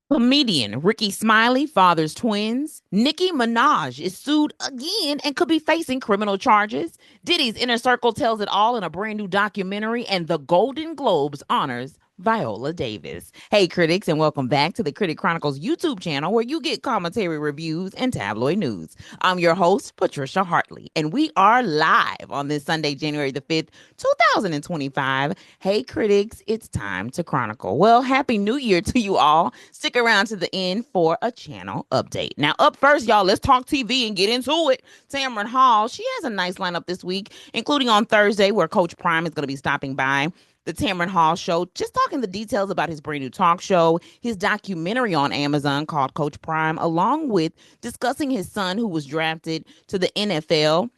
Comedian Rickey Smiley fathers twins. Nicki Minaj is sued again and could be facing criminal charges. Diddy's Inner Circle tells it all in a brand new documentary, and the Golden Globes honors Viola Davis. Hey, critics, and welcome back to the Critic Chronicles YouTube channel where you get commentary reviews and tabloid news. I'm your host, Patricia Hartley, and we are live on this Sunday, January the 5th, 2025. Hey, critics, it's time to chronicle. Well, Happy New Year to you all. Stick around to the end for a channel update. Now, up first, y'all, let's talk TV and get into it. Tamron Hall, she has a nice lineup this week, including on Thursday, where Coach Prime is going to be stopping by the Tamron Hall show, just talking the details about his brand new talk show, his documentary on Amazon called Coach Prime, along with discussing his son who was drafted to the NFL,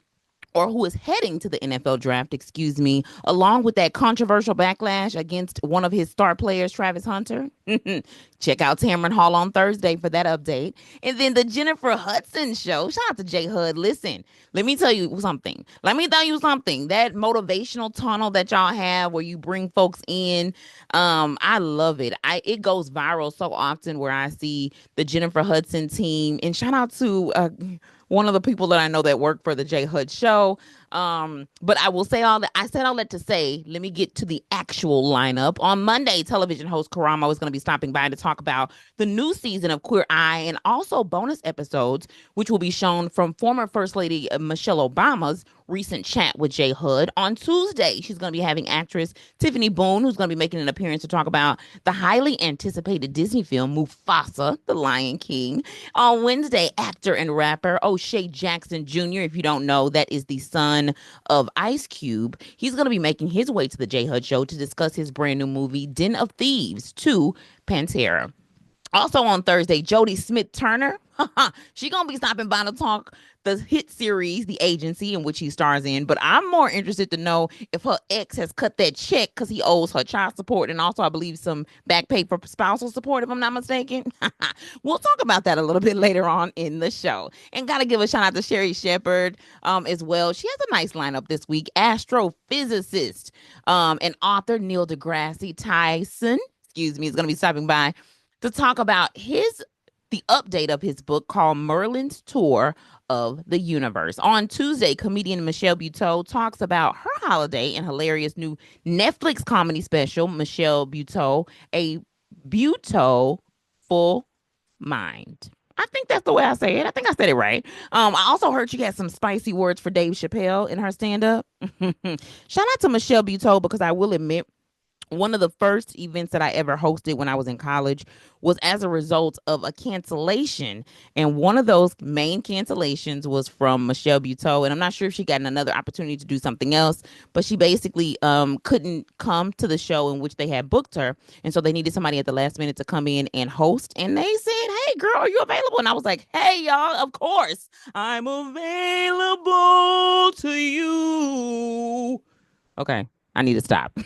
or who is heading to the NFL draft, excuse me, along with that controversial backlash against one of his star players, Travis Hunter. Check out Tamron Hall on Thursday for that update. And then the Jennifer Hudson show. Shout out to J Hud. Listen, let me tell you something. Let me tell you something. That motivational tunnel that y'all have where you bring folks in, I love it. It goes viral so often where I see the Jennifer Hudson team. And shout out to one of the people that I know that work for the J Hud show. But I will say all that. I said all that to say, let me get to the actual lineup. On Monday, television host Karamo is going to be stopping by to talk about the new season of Queer Eye and also bonus episodes, which will be shown from former First Lady Michelle Obama's recent chat with Jay Hood. On Tuesday, she's going to be having actress Tiffany Boone, who's going to be making an appearance to talk about the highly anticipated Disney film Mufasa, The Lion King. On Wednesday, actor and rapper O'Shea Jackson Jr., if you don't know, that is the son of Ice Cube. He's going to be making his way to the J Hud show to discuss his brand new movie, Den of Thieves 2, Pantera. Also on Thursday, Jodie Smith Turner, she gonna be stopping by to talk the hit series, The Agency, in which he stars in. But I'm more interested to know if her ex has cut that check because he owes her child support and also, I believe, some back pay for spousal support, if I'm not mistaken. We'll talk about that a little bit later on in the show. And gotta give a shout out to Sherry Shepherd as well. She has a nice lineup this week. Astrophysicist and author Neil deGrasse Tyson, excuse me, is gonna be stopping by to talk about the update of his book called Merlin's Tour of the Universe. On Tuesday, comedian Michelle Buteau talks about her holiday and hilarious new Netflix comedy special, Michelle Buteau, A Beautiful Mind. I think that's the way I say it. I think I said it right. I also heard she had some spicy words for Dave Chappelle in her stand-up. Shout out to Michelle Buteau because I will admit one of the first events that I ever hosted when I was in college was as a result of a cancellation. And one of those main cancellations was from Michelle Buteau. And I'm not sure if she got another opportunity to do something else, but she basically couldn't come to the show in which they had booked her. And so they needed somebody at the last minute to come in and host. And they said, "Hey, girl, are you available?" And I was like, "Hey, y'all, of course. I'm available to you." Okay, I need to stop.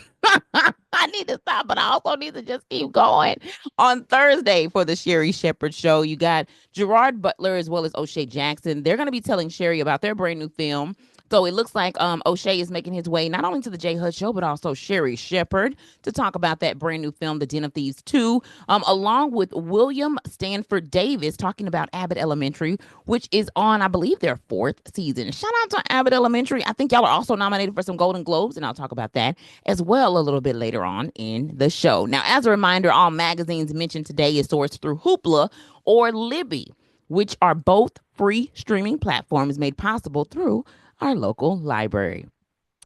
I need to stop, but I also need to just keep going. On Thursday for the Sherry Shepherd show, you got Gerard Butler as well as O'Shea Jackson. They're going to be telling Sherry about their brand new film. So it looks like O'Shea is making his way not only to the J Hud show, but also Sherry Shepherd to talk about that brand new film, The Den of Thieves 2, along with William Stanford Davis talking about Abbott Elementary, which is on, I believe, their fourth season. Shout out to Abbott Elementary. I think y'all are also nominated for some Golden Globes, and I'll talk about that as well a little bit later on in the show. Now, as a reminder, all magazines mentioned today is sourced through Hoopla or Libby, which are both free streaming platforms made possible through our local library.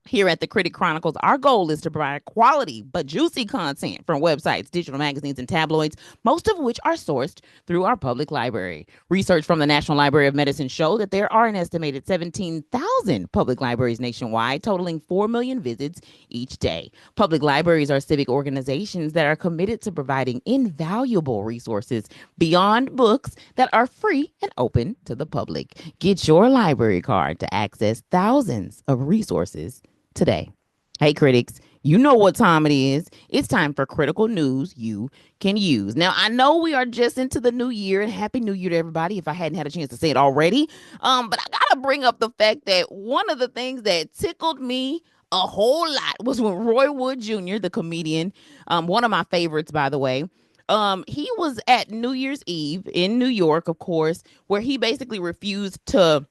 Here at the Critic Chronicles, our goal is to provide quality but juicy content from websites, digital magazines, and tabloids, most of which are sourced through our public library. Research from the National Library of Medicine show that there are an estimated 17,000 public libraries nationwide, totaling 4 million visits each day. Public libraries are civic organizations that are committed to providing invaluable resources beyond books that are free and open to the public. Get your library card to access thousands of resources today. Hey, critics, you know what time it is. It's time for critical news you can use. Now, I know we are just into the new year, and Happy New Year to everybody if I hadn't had a chance to say it already. But I got to bring up the fact that one of the things that tickled me a whole lot was when Roy Wood Jr., the comedian, one of my favorites, by the way, He was at New Year's Eve in New York, of course, where he basically refused to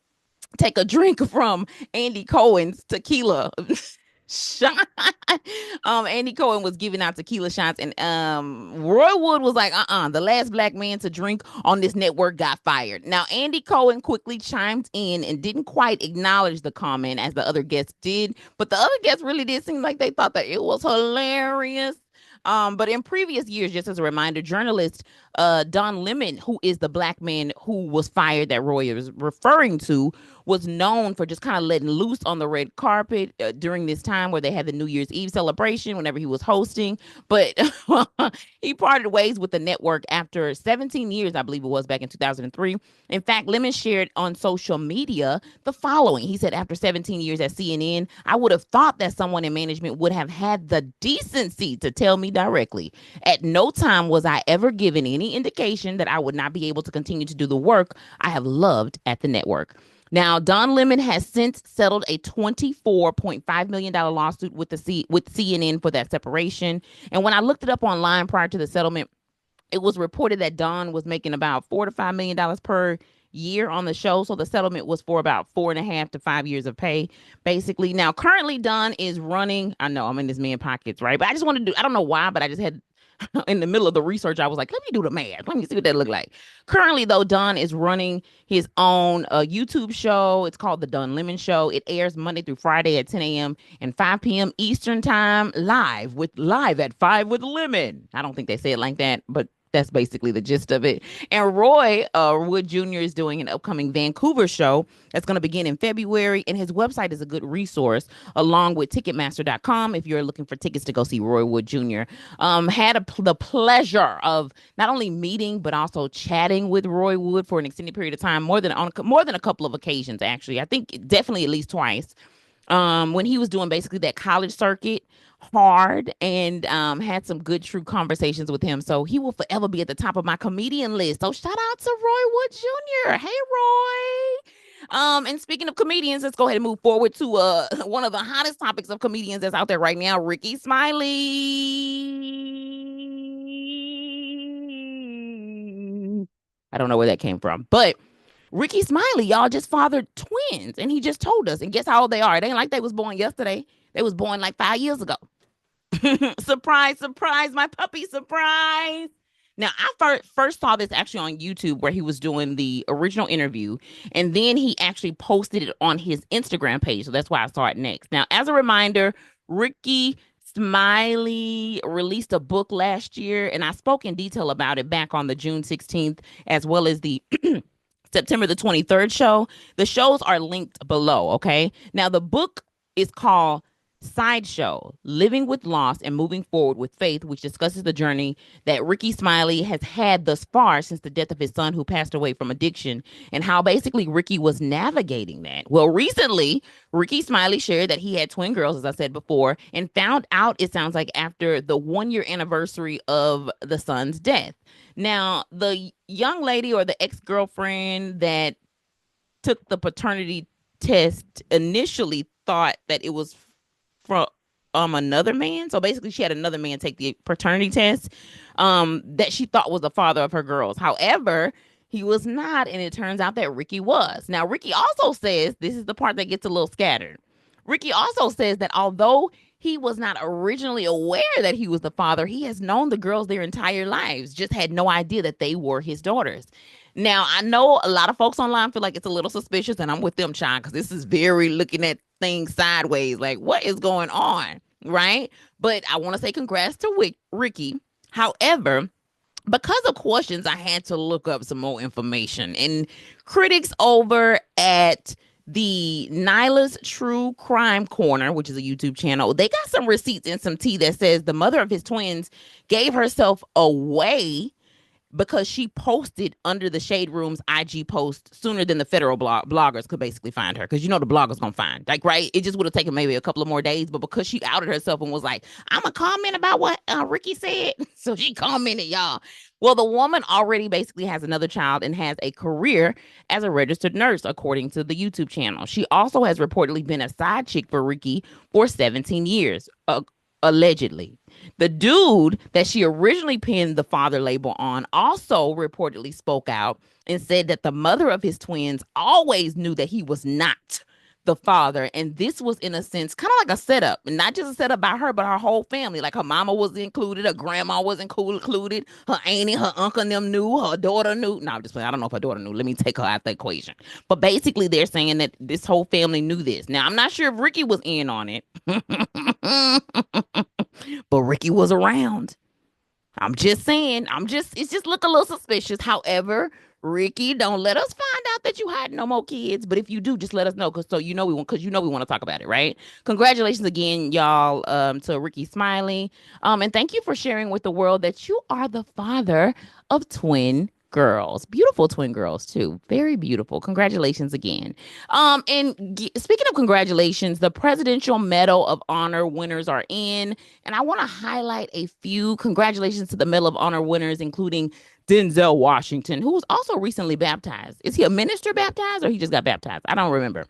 take a drink from Andy Cohen's tequila shot. Andy Cohen was giving out tequila shots, and Roy Wood was like, the last black man to drink on this network got fired. Now, Andy Cohen quickly chimed in and didn't quite acknowledge the comment as the other guests did, but the other guests really did seem like they thought that it was hilarious. But in previous years, just as a reminder, journalist Don Lemon, who is the black man who was fired that Roy was referring to, was known for just kind of letting loose on the red carpet during this time where they had the New Year's Eve celebration whenever he was hosting. But he parted ways with the network after 17 years, I believe it was back in 2003. In fact, Lemon shared on social media the following. He said, after 17 years at CNN, I would have thought that someone in management would have had the decency to tell me directly. At no time was I ever given any indication that I would not be able to continue to do the work I have loved at the network. Now, Don Lemon has since settled a $24.5 million lawsuit with CNN for that separation. And when I looked it up online prior to the settlement, it was reported that Don was making about $4 to $5 million per year on the show. So the settlement was for about 4.5 to 5 years of pay, basically. Now, currently, Don is running. I know I'm in this man's pockets, right? But I just wanted to do, I don't know why, but I just had in the middle of the research, I was like, let me do the math. Let me see what that look like. Currently, though, Don is running his own YouTube show. It's called The Don Lemon Show. It airs Monday through Friday at 10 a.m. and 5 p.m. Eastern Time, live at 5 with Lemon. I don't think they say it like that, but that's basically the gist of it. And Roy Wood Jr. is doing an upcoming Vancouver show that's going to begin in February. And his website is a good resource, along with Ticketmaster.com, if you're looking for tickets to go see Roy Wood Jr. Had the pleasure of not only meeting, but also chatting with Roy Wood for an extended period of time, more than a couple of occasions, actually. I think definitely at least twice. When he was doing basically that college circuit hard, and had some good true conversations with him. So he will forever be at the top of my comedian list. So shout out to Roy Wood Jr. Hey, Roy. And speaking of comedians, let's go ahead and move forward to one of the hottest topics of comedians that's out there right now, Rickey Smiley. I don't know where that came from, but Rickey Smiley, y'all, just fathered twins, and he just told us. And guess how old they are? It ain't like they was born yesterday. They was born like 5 years ago. Surprise, surprise, my puppy, surprise. Now, I first saw this actually on YouTube where he was doing the original interview, and then he actually posted it on his Instagram page. So that's why I saw it next. Now, as a reminder, Rickey Smiley released a book last year, and I spoke in detail about it back on the June 16th, as well as the September the 23rd show. The shows are linked below, okay? Now, the book is called Sideshow, Living with Loss and Moving Forward with Faith, which discusses the journey that Rickey Smiley has had thus far since the death of his son, who passed away from addiction, and how basically Rickey was navigating that. Well, recently, Rickey Smiley shared that he had twin girls, as I said before, and found out, it sounds like, after the 1 year anniversary of the son's death. Now, the young lady or the ex-girlfriend that took the paternity test initially thought that it was from another man. So basically, she had another man take the paternity test that she thought was the father of her girls. However, he was not, and it turns out that Rickey was. Now, Rickey also says, this is the part that gets a little scattered. Rickey also says that although he was not originally aware that he was the father, he has known the girls their entire lives, just had no idea that they were his daughters. Now, I know a lot of folks online feel like it's a little suspicious, and I'm with them, Sean, because this is very looking at things sideways, like what is going on, right? But I want to say congrats to Rickey. However, because of questions, I had to look up some more information. And critics over at the Nyla's True Crime Corner, which is a YouTube channel, they got some receipts and some tea that says the mother of his twins gave herself away because she posted under the Shade Room's IG post sooner than the federal bloggers could basically find her. Because you know the bloggers gonna find, like, right? It just would have taken maybe a couple of more days, but because she outed herself and was like, I'm gonna comment about what Rickey said, so she commented, y'all. Well, the woman already basically has another child and has a career as a registered nurse, according to the YouTube channel. She also has reportedly been a side chick for Rickey for 17 years. allegedly. The dude that she originally pinned the father label on also reportedly spoke out and said that the mother of his twins always knew that he was not the father. And this was, in a sense, kind of like a setup, and not just a setup by her, but her whole family. Like her mama was included, her grandma was included, her auntie, her uncle, and them knew, her daughter knew. No, I'm just playing. I don't know if her daughter knew. Let me take her out the equation. But basically, they're saying that this whole family knew this. Now, I'm not sure if Rickey was in on it, but Rickey was around. I'm just saying. It's just look a little suspicious. However, Rickey, don't let us find out that you had no more kids. But if you do, just let us know, because we want to talk about it, right? Congratulations again, y'all, to Rickey Smiley, and thank you for sharing with the world that you are the father of twin girls, beautiful twin girls too, very beautiful. Congratulations again. Speaking of congratulations, the Presidential Medal of Honor winners are in. And I want to highlight a few congratulations to the Medal of Honor winners, including Denzel Washington, who was also recently baptized. Is he a minister baptized, or he just got baptized? I don't remember.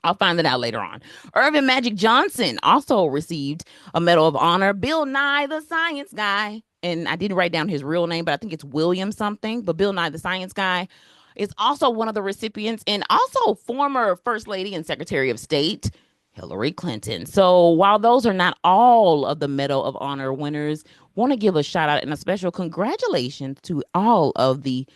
I'll find that out later on. Irvin Magic Johnson also received a Medal of Honor. Bill Nye, the science guy, and I didn't write down his real name, but I think it's William something. But Bill Nye, the science guy, is also one of the recipients, and also former First Lady and Secretary of State Hillary Clinton. So while those are not all of the Medal of Honor winners, want to give a shout out and a special congratulations to all of the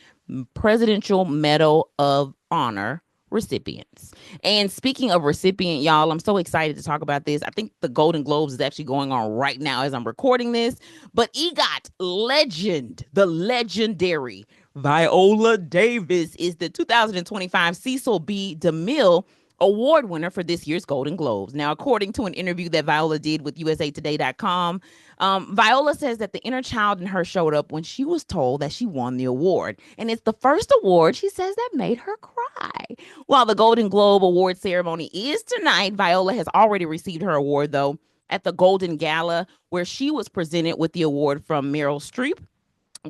Presidential Medal of Honor recipients. And speaking of recipient, y'all, I'm so excited to talk about this. I think the Golden Globes is actually going on right now as I'm recording this. But EGOT legend, the legendary Viola Davis, is the 2025 Cecil B. DeMille award winner for this year's Golden Globes. Now, according to an interview that Viola did with usatoday.com, Viola says that the inner child in her showed up when she was told that she won the award. And it's the first award, she says, that made her cry. While the Golden Globe award ceremony is tonight, Viola has already received her award, though, at the Golden Gala, where she was presented with the award from Meryl Streep,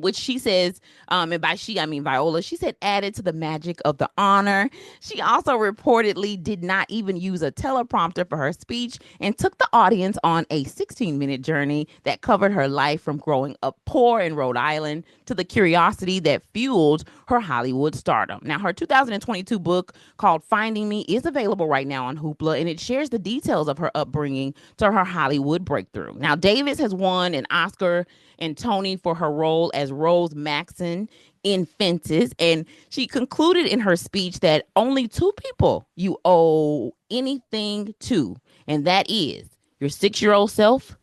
which she says, and by she, I mean Viola, she said added to the magic of the honor. She also reportedly did not even use a teleprompter for her speech and took the audience on a 16-minute journey that covered her life from growing up poor in Rhode Island to the curiosity that fueled her Hollywood stardom. Now, her 2022 book called Finding Me is available right now on Hoopla, and it shares the details of her upbringing to her Hollywood breakthrough. Now, Davis has won an Oscar and Tony for her role as Rose Maxon in Fences. And she concluded in her speech that only two people you owe anything to, and that is your 6-year-old self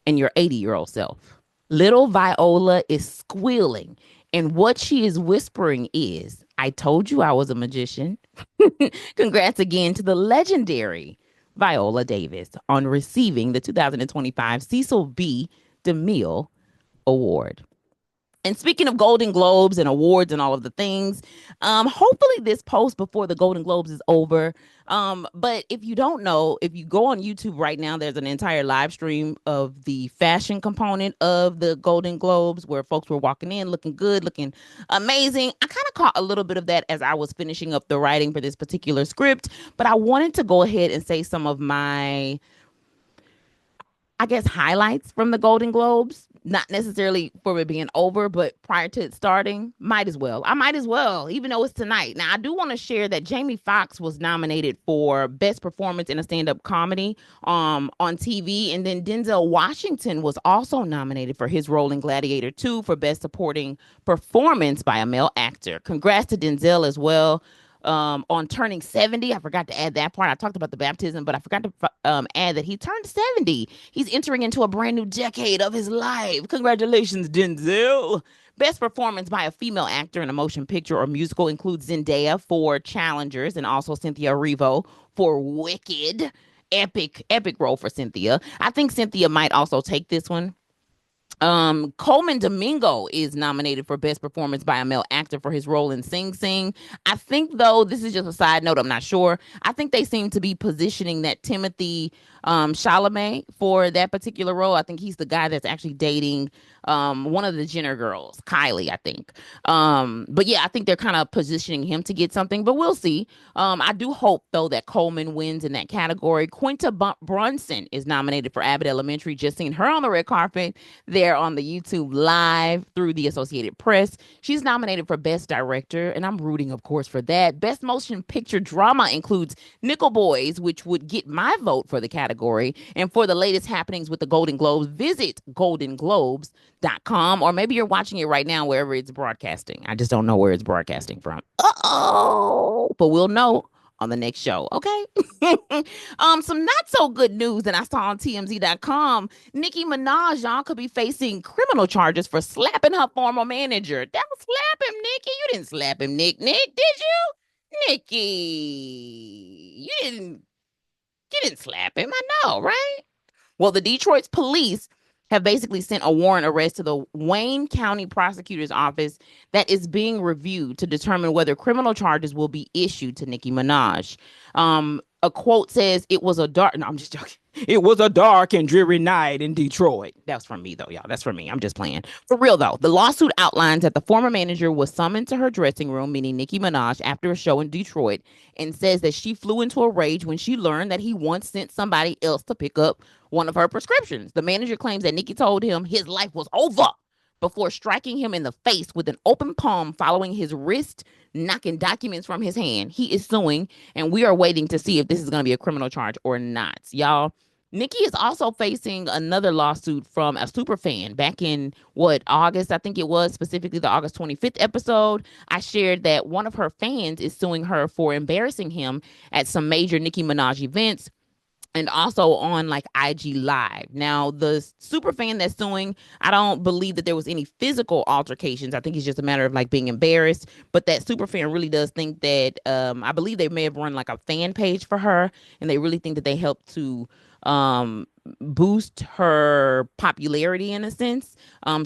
and your 80-year-old self. Little Viola is squealing, and what she is whispering is, I told you I was a magician. Congrats again to the legendary Viola Davis on receiving the 2025 Cecil B. DeMille Award. And speaking of Golden Globes and awards and all of the things, hopefully this post before the Golden Globes is over. But if you don't know, if you go on YouTube right now, there's an entire live stream of the fashion component of the Golden Globes where folks were walking in looking good, looking amazing. I kind of caught a little bit of that as I was finishing up the writing for this particular script, but I wanted to go ahead and say some of my, I guess, highlights from the Golden Globes, not necessarily for it being over, but prior to it starting, might as well. I might as well, even though it's tonight. Now, I do want to share that Jamie Foxx was nominated for Best Performance in a Stand-Up Comedy on TV, and then Denzel Washington was also nominated for his role in Gladiator 2 for Best Supporting Performance by a Male Actor. Congrats to Denzel as well. On turning 70. I forgot to add that part. I talked about the baptism, but I forgot to add that he turned 70. He's entering into a brand new decade of his life. Congratulations, Denzel. Best performance by a female actor in a motion picture or musical includes Zendaya for Challengers and also Cynthia Erivo for Wicked. Epic role for Cynthia. I think Cynthia might also take this one. Coleman Domingo is nominated for Best Performance by a Male Actor for his role in Sing Sing. I think, though, this is just a side note, I'm not sure. I think they seem to be positioning that Timothy Chalamet for that particular role. I think he's the guy that's actually dating one of the Jenner girls, Kylie, I think. But yeah, I think they're kind of positioning him to get something, but we'll see. I do hope though that Coleman wins in that category. Brunson is nominated for Abbott Elementary. Just seen her on the red carpet there on the YouTube live through the Associated Press. She's nominated for Best Director, and I'm rooting, of course, for that. Best Motion Picture Drama includes Nickel Boys, which would get my vote for the category. And for the latest happenings with the Golden Globes, visit goldenglobes.com, or maybe you're watching it right now wherever it's broadcasting. I just don't know where it's broadcasting from. Uh-oh. But we'll know on the next show, okay? Some not so good news that I saw on TMZ.com. Nicki Minaj, y'all, could be facing criminal charges for slapping her former manager. That was slap him, Nicki. You didn't slap him, Nick, did you? Nicki, you didn't slap him. I know, right? Well, the Detroit's police have basically sent a warrant arrest to the Wayne County Prosecutor's Office that is being reviewed to determine whether criminal charges will be issued to Nicki Minaj. A quote says, "It was a dark," no, I'm just joking. "It was a dark and dreary night in Detroit." That's from me, though, y'all. That's from me. I'm just playing. For real, though, the lawsuit outlines that the former manager was summoned to her dressing room, meaning Nicki Minaj, after a show in Detroit, and says that she flew into a rage when she learned that he once sent somebody else to pick up one of her prescriptions. The manager claims that Nicki told him his life was over before striking him in the face with an open palm following his wrist, knocking documents from his hand. He is suing, and we are waiting to see if this is going to be a criminal charge or not. Y'all, Nicki is also facing another lawsuit from a super fan back in August, I think it was, specifically the August 25th episode. I shared that one of her fans is suing her for embarrassing him at some major Nicki Minaj events and also on like IG Live. Now, the super fan that's suing, I don't believe that there was any physical altercations. I think it's just a matter of like being embarrassed. But that super fan really does think that I believe they may have run like a fan page for her, and they really think that they helped to boost her popularity in a sense.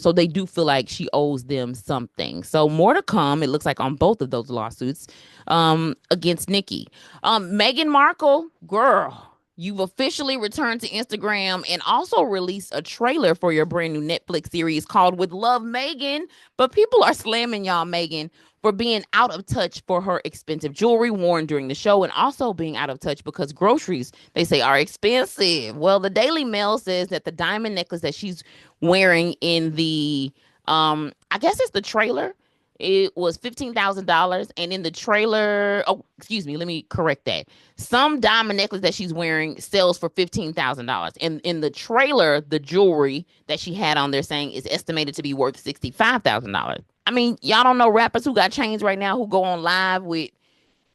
So they do feel like she owes them something. So more to come, it looks like, on both of those lawsuits against Nicki. Meghan Markle, girl, you've officially returned to Instagram and also released a trailer for your brand new Netflix series called With Love, Meghan. But people are slamming y'all, Meghan, for being out of touch for her expensive jewelry worn during the show, and also being out of touch because groceries, they say, are expensive. Well, the Daily Mail says that the diamond necklace that she's wearing in the, I guess it's the trailer, it was $15,000. And in the trailer, oh, excuse me, let me correct that. Some diamond necklace that she's wearing sells for $15,000. And in the trailer, the jewelry that she had on there saying is estimated to be worth $65,000. I mean, y'all don't know rappers who got chains right now who go on live with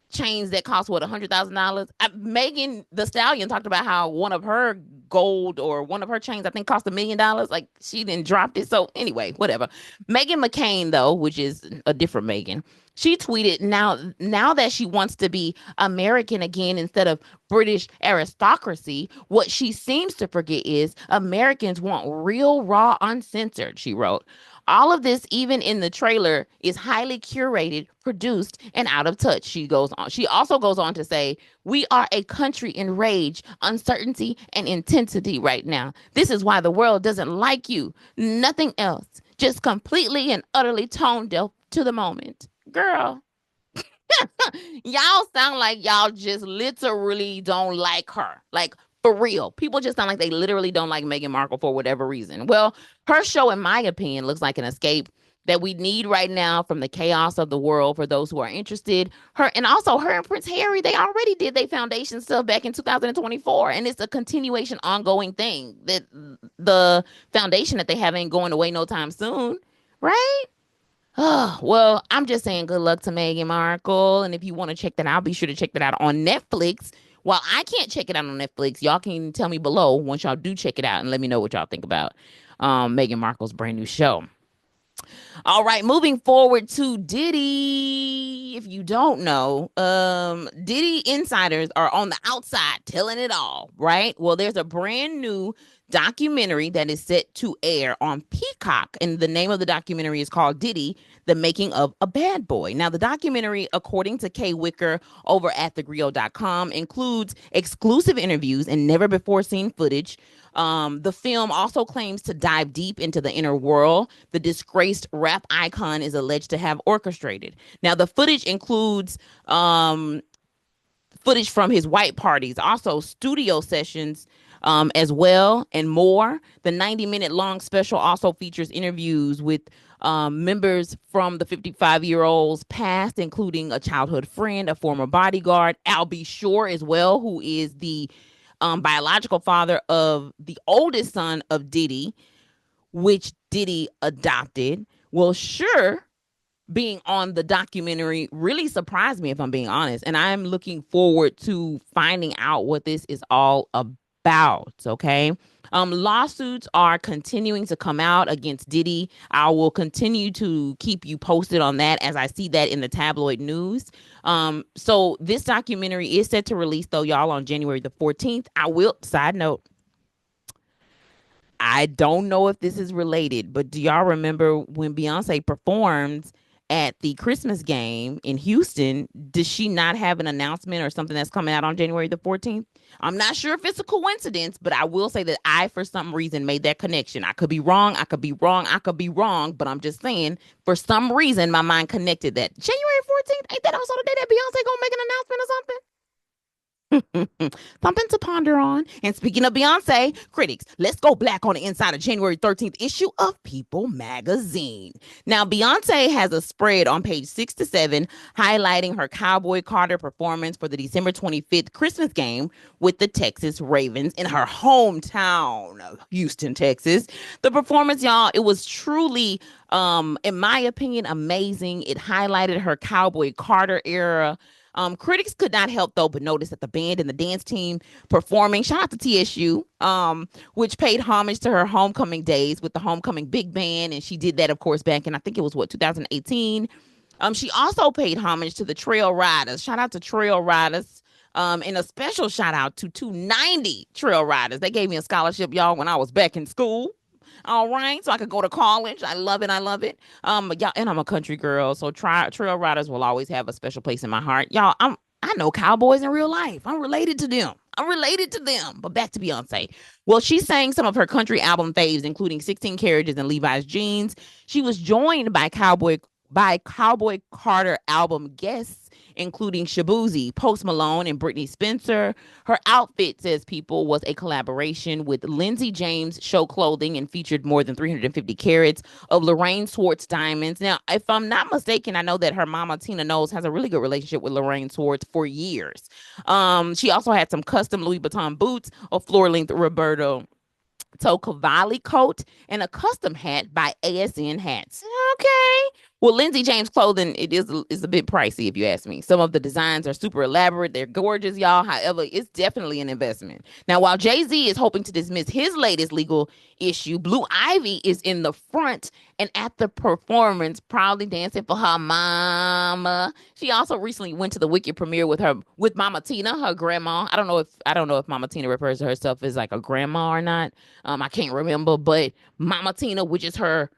chains that cost what, $100,000. Megan the Stallion talked about how one of her gold or one of her chains, I think, cost $1 million. Like, she didn't dropped it. So anyway, whatever. Meghan McCain, though, which is a different Megan, she tweeted, now that she wants to be American again instead of British aristocracy, what she seems to forget is Americans want real, raw, uncensored, she wrote. All of this, even in the trailer, is highly curated, produced, and out of touch. She goes on. She also goes on to say, "We are a country in rage, uncertainty, and intensity right now. This is why the world doesn't like you. Nothing else. Just completely and utterly tone deaf to the moment." Girl, y'all sound like y'all just literally don't like her. Like, for real. People just sound like they literally don't like Meghan Markle for whatever reason. Well, her show, in my opinion, looks like an escape that we need right now from the chaos of the world for those who are interested. Her and Prince Harry, they already did their foundation stuff back in 2024. And it's a continuation, ongoing thing. That the foundation that they have ain't going away no time soon. Right? Oh, well, I'm just saying good luck to Meghan Markle. And if you want to check that out, be sure to check that out on Netflix. While I can't check it out on Netflix, y'all can tell me below once y'all do check it out and let me know what y'all think about Meghan Markle's brand new show. All right, moving forward to Diddy. If you don't know, Diddy insiders are on the outside telling it all, right? Well, there's a brand new documentary that is set to air on Peacock. And the name of the documentary is called Diddy, The Making of a Bad Boy. Now, the documentary, according to Kay Wicker over at thegrio.com, includes exclusive interviews and never before seen footage. The film also claims to dive deep into the inner world the disgraced rap icon is alleged to have orchestrated. Now, the footage includes footage from his white parties, also studio sessions as well, and more. The 90-minute long special also features interviews with members from the 55-year-old's past, including a childhood friend, a former bodyguard, Al B. Shore as well, who is the biological father of the oldest son of Diddy, which Diddy adopted. Well, sure, being on the documentary really surprised me, if I'm being honest. And I'm looking forward to finding out what this is all about. Okay. Lawsuits are continuing to come out against Diddy. I will continue to keep you posted on that as I see that in the tabloid news. So this documentary is set to release, though, y'all, on January the 14th. I will, side note, I don't know if this is related, but do y'all remember when Beyonce performed at the Christmas game in Houston? Does she not have an announcement or something that's coming out on January the 14th? I'm not sure if it's a coincidence, but I will say that I, for some reason, made that connection. I could be wrong. I could be wrong. I could be wrong, but I'm just saying, for some reason, my mind connected that. January 14th, ain't that also the day that Beyonce gonna make an announcement or something? Something to ponder on. And speaking of Beyonce, critics, let's go black on the inside of January 13th issue of People magazine. Now, Beyonce has a spread on page 6 to 7 highlighting her Cowboy Carter performance for the December 25th Christmas game with the Texas Ravens in her hometown of Houston, Texas. The performance, y'all, it was truly, in my opinion, amazing. It highlighted her Cowboy Carter era. Critics could not help, though, but notice that the band and the dance team performing, shout out to TSU, which paid homage to her homecoming days with the homecoming big band. And she did that, of course, back in, I think it was 2018. She also paid homage to the Trail Riders. Shout out to Trail Riders. And a special shout out to 290 Trail Riders. They gave me a scholarship, y'all, when I was back in school. All right, so I could go to college. I love it. I love it. Y'all, and I'm a country girl, so trail riders will always have a special place in my heart. Y'all, I know cowboys in real life. I'm related to them. I'm related to them. But back to Beyonce. Well, she sang some of her country album faves, including 16 Carriages and Levi's Jeans. She was joined by Cowboy Carter album guests, including Shabuzi, Post Malone, and Brittany Spencer. Her outfit, says People, was a collaboration with Lindsay James Show Clothing and featured more than 350 carats of Lorraine Swartz diamonds. Now, if I'm not mistaken, I know that her mama, Tina Knowles, has a really good relationship with Lorraine Swartz for years. She also had some custom Louis Vuitton boots, a floor-length Roberto Cavalli coat, and a custom hat by ASN Hats. Okay. Well, Lindsay James clothing, it is a bit pricey if you ask me. Some of the designs are super elaborate. They're gorgeous, y'all. However, it's definitely an investment. Now, while Jay-Z is hoping to dismiss his latest legal issue, Blue Ivy is in the front and at the performance, proudly dancing for her mama. She also recently went to the Wicked premiere with Mama Tina, her grandma. I don't know if Mama Tina refers to herself as like a grandma or not. I can't remember, but Mama Tina, which is her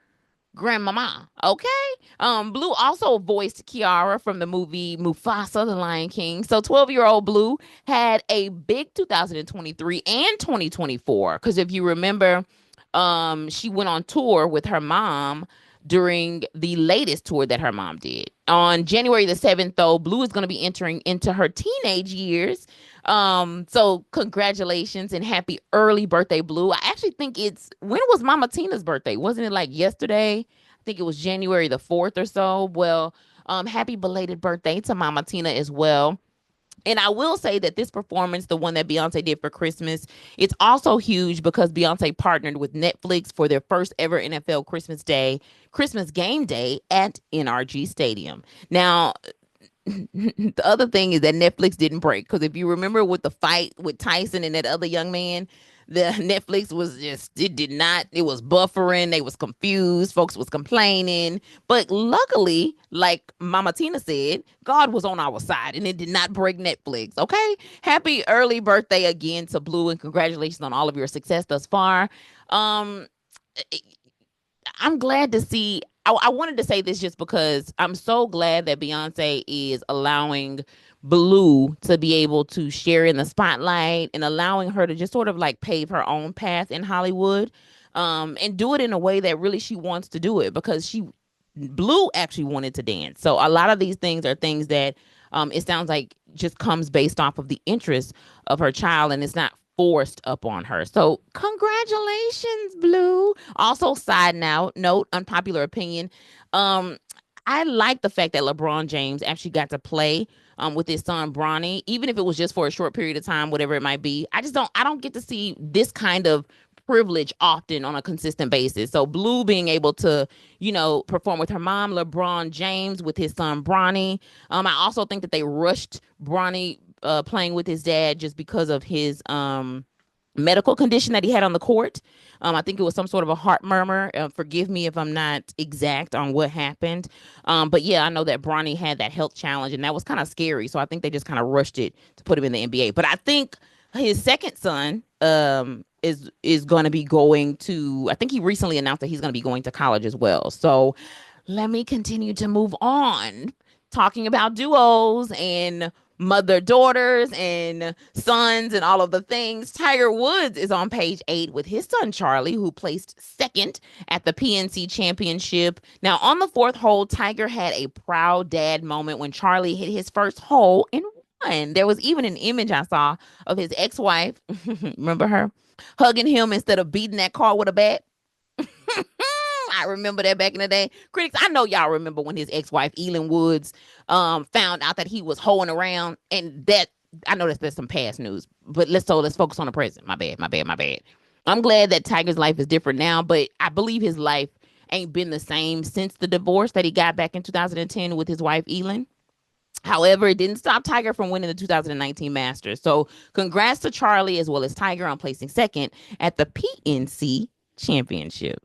grandmama. Okay. Blue also voiced Kiara from the movie Mufasa, The Lion King. So 12-year-old Blue had a big 2023 and 2024. Because if you remember, she went on tour with her mom during the latest tour that her mom did. On January the 7th, though, Blue is going to be entering into her teenage years. So congratulations and happy early birthday, Blue. I actually think when was Mama Tina's birthday? Wasn't it like yesterday? I think it was January the 4th or so. Well, happy belated birthday to Mama Tina as well. And I will say that this performance, the one that Beyonce did for Christmas, it's also huge because Beyonce partnered with Netflix for their first ever NFL Christmas game day at NRG Stadium. Now, the other thing is that Netflix didn't break, because if you remember with the fight with Tyson and that other young man, The Netflix was just, it did not, it was buffering. They was confused. Folks was complaining. But luckily, like Mama Tina said, God was on our side and it did not break Netflix. Okay. Happy early birthday again to Blue and congratulations on all of your success thus far. Um, I'm glad to see. I wanted to say this just because I'm so glad that Beyonce is allowing Blue to be able to share in the spotlight and allowing her to just sort of like pave her own path in Hollywood, and do it in a way that really she wants to do it because she Blue actually wanted to dance. So a lot of these things are things that it sounds like just comes based off of the interest of her child and it's not forced up on her. So congratulations, Blue. Also, side note, unpopular opinion. Um, I like the fact that LeBron James actually got to play with his son Bronny, even if it was just for a short period of time, whatever it might be. I don't get to see this kind of privilege often on a consistent basis. So Blue being able to, perform with her mom, LeBron James with his son Bronny. I also think that they rushed Bronny playing with his dad just because of his medical condition that he had on the court. I think it was some sort of a heart murmur. Forgive me if I'm not exact on what happened. But yeah, I know that Bronny had that health challenge and that was kind of scary. So I think they just kind of rushed it to put him in the NBA. But I think his second son is going to be going to, I think he recently announced that he's going to be going to college as well. So let me continue to move on talking about duos and mother daughters and sons and all of the things. Tiger Woods is on page 8 with his son Charlie, who placed second at the PNC Championship. Now, on the fourth hole, Tiger had a proud dad moment when Charlie hit his first hole and won. There was even an image I saw of his ex-wife, remember her, hugging him instead of beating that car with a bat. I remember that back in the day. Critics, I know y'all remember when his ex-wife, Elin Woods, found out that he was hoeing around. And that, I know that's some past news, but let's focus on the present. My bad. I'm glad that Tiger's life is different now, but I believe his life ain't been the same since the divorce that he got back in 2010 with his wife, Elin. However, it didn't stop Tiger from winning the 2019 Masters. So congrats to Charlie as well as Tiger on placing second at the PNC Championship.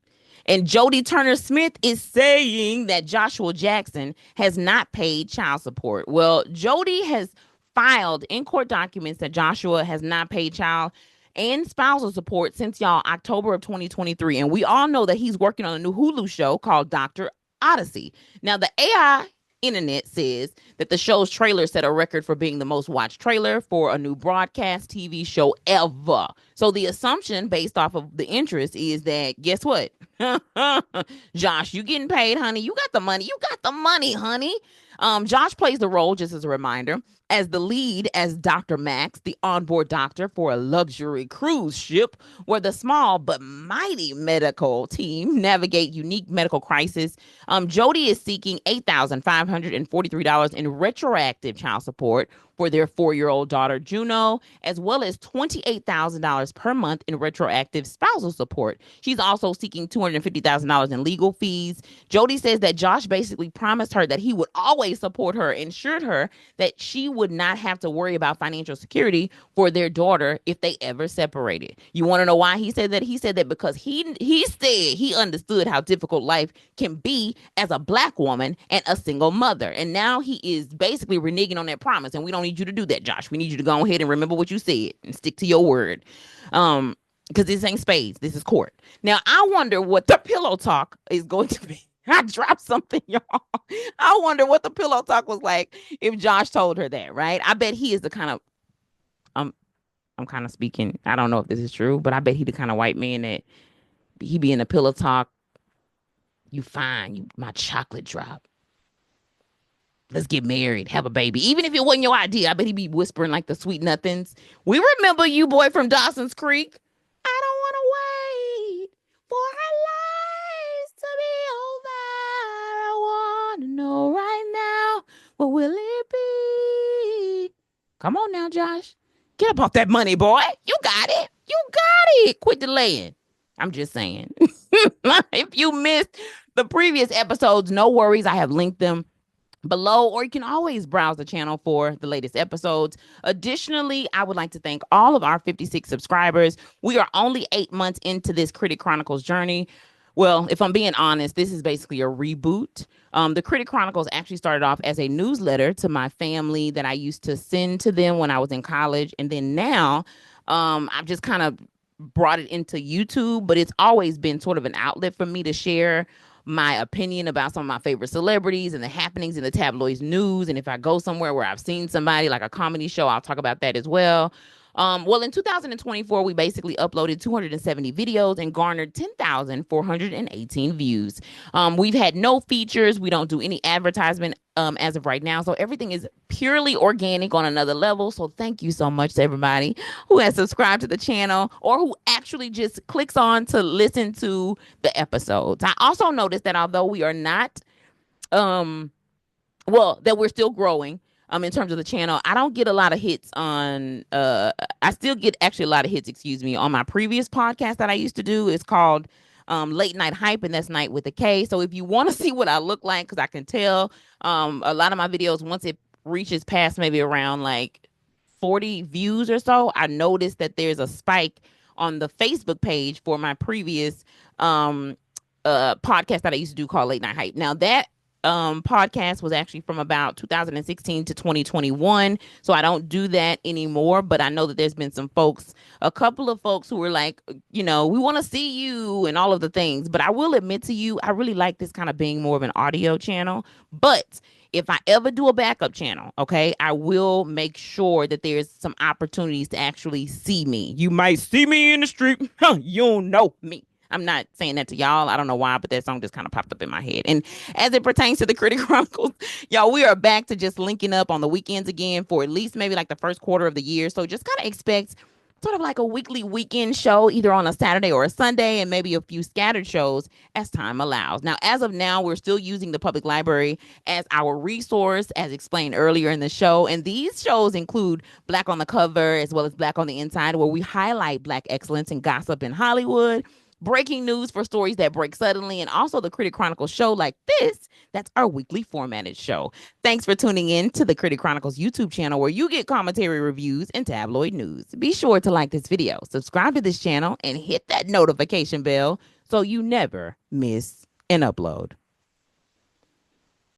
And Jody Turner Smith is saying that Joshua Jackson has not paid child support. Well, Jody has filed in court documents that Joshua has not paid child and spousal support since y'all October of 2023. And we all know that he's working on a new Hulu show called Dr. Odyssey. Now, the AI internet says that the show's trailer set a record for being the most watched trailer for a new broadcast TV show ever. So the assumption based off of the interest is that, guess what? Josh, you getting paid, honey. You got the money. You got the money, honey. Josh plays the role, just as a reminder, as the lead as Dr. Max, the onboard doctor for a luxury cruise ship where the small but mighty medical team navigate unique medical crises. Jody is seeking $8,543 in retroactive child support for their 4-year-old daughter, Juno, as well as $28,000 per month in retroactive spousal support. She's also seeking $250,000 in legal fees. Jody says that Josh basically promised her that he would always support her, ensured her that she would not have to worry about financial security for their daughter if they ever separated. You want to know why he said that? He said that because he said he understood how difficult life can be as a Black woman and a single mother. And now he is basically reneging on that promise. And we don't need you to do that, Josh. We need you to go ahead and remember what you said and stick to your word. Because this ain't spades. This is court. Now, I wonder what the pillow talk is going to be. I dropped something, y'all. I wonder what the pillow talk was like if Josh told her that, right? I bet he is the kind of, I'm kind of speaking, I don't know if this is true, but I bet he the kind of white man that he be in the pillow talk. You fine, you my chocolate drop. Let's get married, have a baby. Even if it wasn't your idea, I bet he be whispering like the sweet nothings. We remember you, boy, from Dawson's Creek. I don't want to wait for our lives to be over. I want to know right now, what will it be? Come on now, Josh. Get up off that money, boy. You got it. You got it. Quit delaying. I'm just saying. If you missed the previous episodes, no worries. I have linked them below, or you can always browse the channel for the latest episodes. Additionally, I would like to thank all of our 56 subscribers. We are only 8 months into this Critic Chronicles journey. Well, if I'm being honest, this is basically a reboot. The Critic Chronicles actually started off as a newsletter to my family that I used to send to them when I was in college. And then now I've just kind of brought it into YouTube, but it's always been sort of an outlet for me to share my opinion about some of my favorite celebrities and the happenings in the tabloids news. And if I go somewhere where I've seen somebody like a comedy show, I'll talk about that as well. Well, in 2024, we basically uploaded 270 videos and garnered 10,418 views. We've had no features. We don't do any advertisement as of right now. So everything is purely organic on another level. So thank you so much to everybody who has subscribed to the channel or who actually just clicks on to listen to the episodes. I also noticed that although we are not um that we're still growing in terms of the channel. I don't get a lot of hits on I still get actually a lot of hits, excuse me, on my previous podcast that I used to do. It's called Late Night Hype, and that's Night with a K. So if you want to see what I look like, because I can tell a lot of my videos, once it reaches past maybe around like 40 views or so, I noticed that there's a spike on the Facebook page for my previous podcast that I used to do called Late Night Hype. Now that podcast was actually from about 2016 to 2021. So I don't do that anymore, but I know that there's been some folks, a couple of folks who were like, you know, we want to see you and all of the things. But I will admit to you, I really like this kind of being more of an audio channel. But if I ever do a backup channel, okay, I will make sure that there's some opportunities to actually see me. You might see me in the street. You don't know me. I'm not saying that to y'all. I don't know why, but that song just kind of popped up in my head. And as it pertains to the Critic Chronicles, y'all, we are back to just linking up on the weekends again for at least maybe like the first quarter of the year. So just kind of expect sort of like a weekly weekend show, either on a Saturday or a Sunday, and maybe a few scattered shows as time allows. Now, as of now, we're still using the public library as our resource, as explained earlier in the show. And these shows include Black on the Cover as well as Black on the Inside, where we highlight Black excellence and gossip in Hollywood, breaking news for stories that break suddenly, and also the Critic Chronicles show like this. That's our weekly formatted show. Thanks for tuning in to the Critic Chronicles YouTube channel, where you get commentary, reviews, and tabloid news. Be sure to like this video, subscribe to this channel, and hit that notification bell so you never miss an upload.